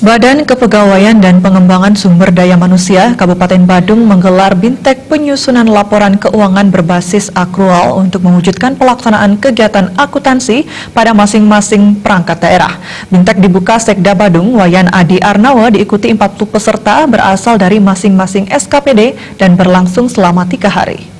Badan Kepegawaian dan Pengembangan Sumber Daya Manusia Kabupaten Badung menggelar Bintek penyusunan laporan keuangan berbasis akrual untuk mewujudkan pelaksanaan kegiatan akuntansi pada masing-masing perangkat daerah. Bintek dibuka Sekda Badung Wayan Adi Arnawa diikuti 40 peserta berasal dari masing-masing SKPD dan berlangsung selama 3 hari.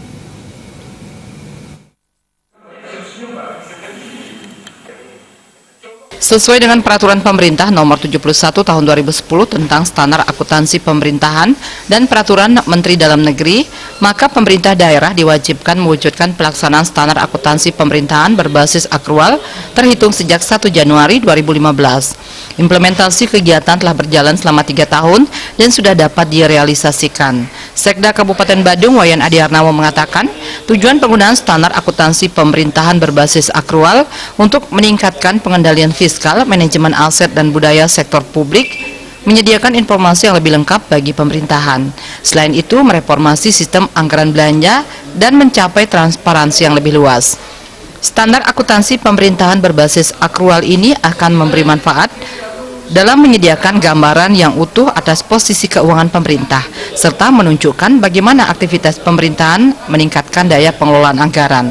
Sesuai dengan Peraturan Pemerintah Nomor 71 Tahun 2010 tentang Standar Akuntansi Pemerintahan dan Peraturan Menteri Dalam Negeri, maka pemerintah daerah diwajibkan mewujudkan pelaksanaan standar akuntansi pemerintahan berbasis akrual terhitung sejak 1 Januari 2015. Implementasi kegiatan telah berjalan selama 3 tahun dan sudah dapat direalisasikan. Sekda Kabupaten Badung Wayan Adi Arnawa mengatakan, tujuan penggunaan standar akuntansi pemerintahan berbasis akrual untuk meningkatkan pengendalian fiskal, manajemen aset dan budaya sektor publik, menyediakan informasi yang lebih lengkap bagi pemerintahan. Selain itu, mereformasi sistem anggaran belanja dan mencapai transparansi yang lebih luas. Standar akuntansi pemerintahan berbasis akrual ini akan memberi manfaat dalam menyediakan gambaran yang utuh atas posisi keuangan pemerintah, serta menunjukkan bagaimana aktivitas pemerintahan meningkatkan daya pengelolaan anggaran.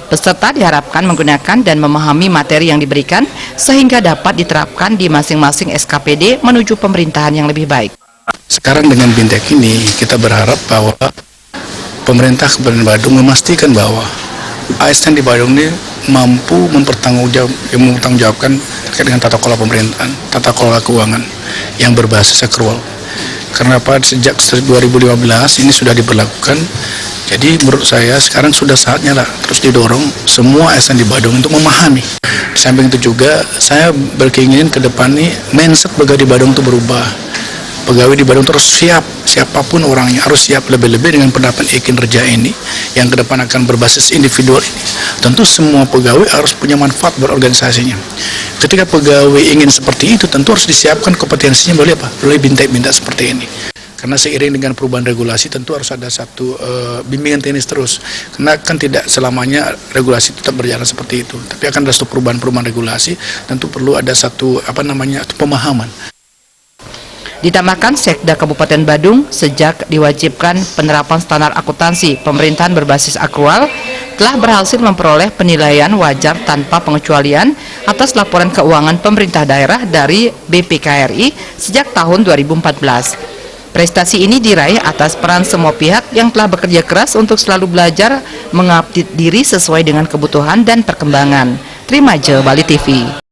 Peserta diharapkan menggunakan dan memahami materi yang diberikan sehingga dapat diterapkan di masing-masing SKPD menuju pemerintahan yang lebih baik. Sekarang dengan Bintek ini kita berharap bahwa pemerintah Kabupaten Badung memastikan bahwa ASN di Badung ini mampu mempertanggungjawabkan terkait dengan tata kelola pemerintahan, tata kelola keuangan yang berbasis akrual. Karena sejak 2015 ini sudah diberlakukan. Jadi menurut saya sekarang sudah saatnya lah terus didorong semua ASN di Badung untuk memahami. Di samping itu juga saya berkeinginan ke depan nih mindset pegawai di Badung itu berubah. Pegawai di Badung terus siap, siapapun orangnya harus siap lebih-lebih dengan penerapan e-kinerja ini yang ke depan akan berbasis individual ini. Tentu semua pegawai harus punya manfaat berorganisasinya. Ketika pegawai ingin seperti itu tentu harus disiapkan kompetensinya melalui apa? Melalui bintek-bintek seperti ini. Karena seiring dengan perubahan regulasi tentu harus ada satu bimbingan teknis terus. Karena kan tidak selamanya regulasi tetap berjalan seperti itu. Tapi akan ada satu perubahan-perubahan regulasi, tentu perlu ada satu pemahaman. Ditambahkan Sekda Kabupaten Badung sejak diwajibkan penerapan standar akuntansi pemerintahan berbasis akrual telah berhasil memperoleh penilaian wajar tanpa pengecualian atas laporan keuangan pemerintah daerah dari BPKRI sejak tahun 2014. Prestasi ini diraih atas peran semua pihak yang telah bekerja keras untuk selalu belajar mengupdate diri sesuai dengan kebutuhan dan perkembangan. Trimaje Bali TV.